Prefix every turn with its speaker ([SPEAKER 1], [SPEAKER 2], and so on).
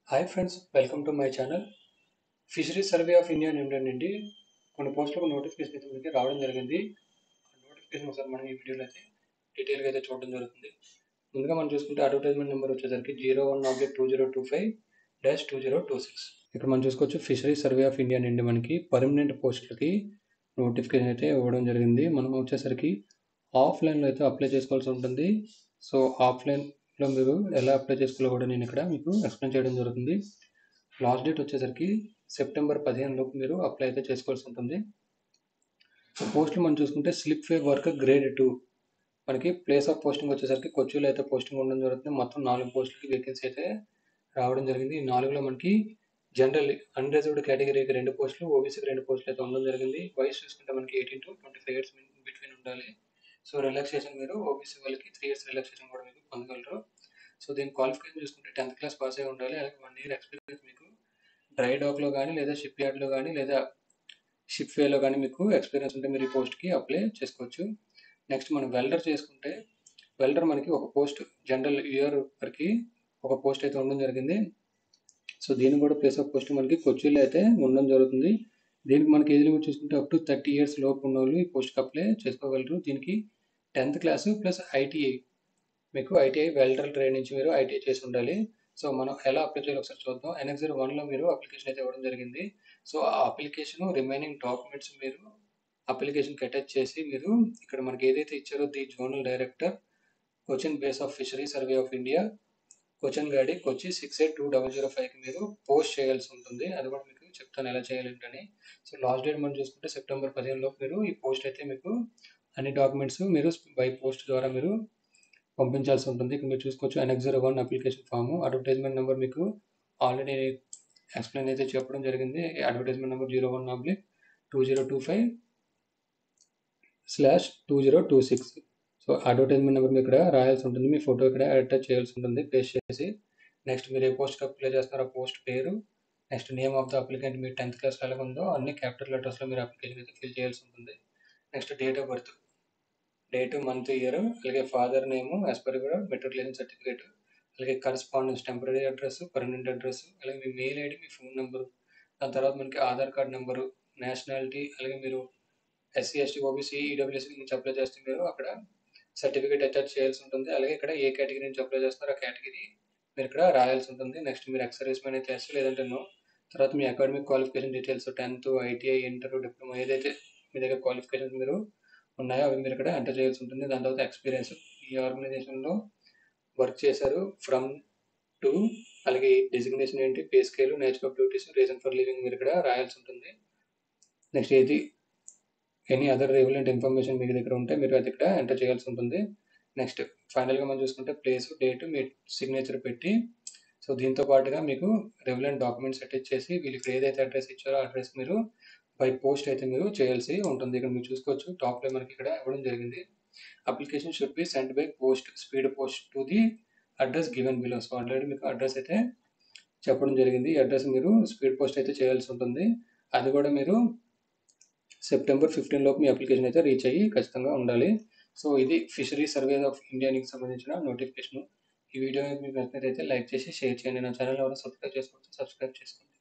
[SPEAKER 1] Hi friends, welcome to my channel. Fisheries survey of India limited నుండి కొన్ని పోస్టులకు notification అయితే మనకి రావడం జరిగింది. నోటిఫికేషన్ ఒకసారి మనం ఈ వీడియోలో అయితే డీటెయిల్గా అయితే చూడడం జరుగుతుంది. ముందుగా మనం చూసుకుంటే అడ్వర్టైజ్మెంట్ నెంబర్ వచ్చేసరికి 01/2025-2026. ఇక్కడ మనం చూసుకోవచ్చు ఫిషరీస్ సర్వే ఆఫ్ ఇండియా నుండి మనకి పర్మనెంట్ పోస్టులకి నోటిఫికేషన్ అయితే ఇవ్వడం జరిగింది. మనం వచ్చేసరికి ఆఫ్లైన్లో అయితే అప్లై చేసుకోవాల్సి ఉంటుంది. సో ఆఫ్లైన్లో మీరు ఎలా అప్లై చేసుకోవాలో కూడా నేను ఇక్కడ మీకు ఎక్స్ప్లెయిన్ చేయడం జరుగుతుంది. లాస్ట్ డేట్ వచ్చేసరికి సెప్టెంబర్ 15 లోపు మీరు అప్లై అయితే చేసుకోవాల్సి ఉంటుంది. పోస్టులు మనం చూసుకుంటే స్లిప్ వే వర్కర్ గ్రేడ్ 2 మనకి ప్లేస్ ఆఫ్ పోస్టింగ్ వచ్చేసరికి కొచ్చిలో అయితే పోస్టింగ్ ఉండడం జరుగుతుంది. మొత్తం 4 పోస్టులకి వేకెన్సీ అయితే రావడం జరిగింది. ఈ 4లో మనకి జనరల్ అన్రిజర్వ్డ్ కేటగిరీకి 2 పోస్టులు, ఓబీసీకి 2 పోస్టులు అయితే ఉండడం జరిగింది. వయసు చూసుకుంటే మనకి 18 to 25 ఇయర్స్ బిట్వీన్ ఉండాలి. సో రిలాక్సేషన్ మీరు ఓబీసీ వాళ్ళకి 3 ఇయర్స్ రిలాక్సేషన్ కూడా మీకు పొందగలరు. సో దీని క్వాలిఫికేషన్ చూసుకుంటే 10th క్లాస్ పాస్ అయి ఉండాలి. అలాగే 1 year ఎక్స్పీరియన్స్ మీకు డ్రై డాక్లో కానీ లేదా షిప్ యార్డ్లో కానీ లేదా షిప్ వేలో కానీ మీకు ఎక్స్పీరియన్స్ ఉంటే మీరు ఈ పోస్ట్కి అప్లై చేసుకోవచ్చు. నెక్స్ట్ మనం వెల్డర్ చేసుకుంటే వెల్డర్ మనకి ఒక పోస్ట్ జనరల్ ఇయర్ వరకు ఒక పోస్ట్ అయితే ఉండడం జరిగింది. సో దీనికి కూడా ప్లేస్ ఆఫ్ పోస్ట్ మనకి కొచ్చిలో అయితే ఉండడం జరుగుతుంది. దీనికి మనకి ఏజ్ లిమిట్ చూసుకుంటే అప్ టు 30 years లోపు ఉన్న వాళ్ళు ఈ పోస్ట్కి అప్లై చేసుకోగలరు. దీనికి 10th క్లాస్ ప్లస్ ఐటీఐ మీకు ఐటీఐ వెల్డర్ ట్రైన్ నుంచి మీరు ఐటీఐ చేసి ఉండాలి. సో మనం ఎలా అప్లై చేయాలో ఒకసారి చూద్దాం. NX 01లో మీరు అప్లికేషన్ అయితే ఇవ్వడం జరిగింది. సో ఆ అప్లికేషన్ రిమైనింగ్ డాక్యుమెంట్స్ మీరు అప్లికేషన్కి అటాచ్ చేసి మీరు ఇక్కడ మనకి ఏదైతే ఇచ్చారో the zonal director Cochin base of fishery survey of India Cochin గాడి కొచ్చి 682005కి మీరు పోస్ట్ చేయాల్సి ఉంటుంది. అది కూడా మీకు చెప్తాను ఎలా చేయాలంటని. సో లాస్ట్ డేట్ మనం చూసుకుంటే సెప్టెంబర్ 15 లోపు మీరు ఈ పోస్ట్ అయితే మీకు అన్ని డాక్యుమెంట్స్ మీరు బై పోస్ట్ ద్వారా మీరు పంపించాల్సి ఉంటుంది. ఇక్కడ మీరు చూసుకోవచ్చు NX 01 application form advertisement number మీకు ఆల్రెడీ ఎక్స్ప్లెయిన్ అయితే చెప్పడం జరిగింది. Advertisement number 01/2025/2026. So advertisement number ఇక్కడ రాయాల్సి ఉంటుంది. మీ ఫోటో ఇక్కడ అటాచ్ చేయాల్సి ఉంటుంది పేస్ట్ చేసి. నెక్స్ట్ మీరు ఏ పోస్ట్కి అప్లై చేస్తారో ఆ పోస్ట్ పేరు, next name of the applicant me 10th class ఎలా ఉందో అన్ని క్యాపిటల్ లెటర్స్లో మీరు అప్లికేషన్ అయితే ఫిల్ చేయాల్సి ఉంటుంది. Next date of birth, date, month, year, అలాగే father name as per your matriculation certificate, అలాగే correspondence temporary address, permanent address, అలాగే మీ మెయిల్ ఐడి, మీ ఫోన్ నెంబరు, దాని తర్వాత మనకి ఆధార్ కార్డ్ నెంబరు, నేషనాలిటీ, అలాగే మీరు SC ST OBC ఈడబ్ల్యూఎస్ నుంచి అప్లై చేస్తే మీరు అక్కడ సర్టిఫికేట్ అటాచ్ చేయాల్సి ఉంటుంది. అలాగే ఇక్కడ ఏ కేటగిరీ నుంచి అప్లై చేస్తారో ఆ కేటగిరీ మీరు ఇక్కడ రాయాల్సి ఉంటుంది. నెక్స్ట్ మీరు ఎక్స్ సర్వీస్ మ్యాన్ అయితే ఎస్ లేదంటే నో. తర్వాత మీ academic qualification details 10th, ITI, inter, diploma ఏదైతే మీ దగ్గర క్వాలిఫికేషన్స్ మీరు ఉన్నాయో అవి మీరు ఇక్కడ ఎంటర్ చేయాల్సి ఉంటుంది. దాని తర్వాత ఎక్స్పీరియన్స్, ఈ ఆర్గనైజేషన్లో వర్క్ చేశారు ఫ్రమ్ టు, అలాగే డెసిగ్నేషన్ ఏంటి, pay scale, nature of duties, reason for living మీరు ఇక్కడ రాయాల్సి ఉంటుంది. నెక్స్ట్ ఏది ఎనీ అదర్ రెవలెంట్ ఇన్ఫర్మేషన్ మీ దగ్గర ఉంటే మీరు అది ఇక్కడ ఎంటర్ చేయాల్సి ఉంటుంది. నెక్స్ట్ ఫైనల్గా మనం చూసుకుంటే ప్లేస్, డేట్, మీ సిగ్నేచర్ పెట్టి, సో దీంతో పాటుగా మీకు రెవలెంట్ డాక్యుమెంట్స్ అటాచ్ చేసి వీళ్ళకి ఏదైతే అడ్రస్ ఇచ్చారో అడ్రస్ మీరు బై పోస్ట్ అయితే మీరు చేయాల్సి ఉంటుంది. ఇక్కడ మీరు చూసుకోవచ్చు టాప్లో మనకి ఇక్కడ ఇవ్వడం జరిగింది. Application should be send by post, speed post to the address given below. So already మీకు అడ్రస్ అయితే చెప్పడం జరిగింది. ఈ అడ్రస్ మీరు స్పీడ్ పోస్ట్ అయితే చేయాల్సి ఉంటుంది. అది కూడా మీరు సెప్టెంబర్ 15 లోపు మీ అప్లికేషన్ అయితే రీచ్ అయ్యి ఖచ్చితంగా ఉండాలి. సో ఇది ఫిషరీ సర్వే ఆఫ్ ఇండియాకి సంబంధించిన నోటిఫికేషన్. ఈ వీడియో మీకు నచ్చినట్లయితే లైక్ చేసి షేర్ చేయండి. నా ఛానల్ ఎవరైనా సబ్స్క్రైబ్ చేసుకోవచ్చు, సబ్స్క్రైబ్ చేసుకోండి.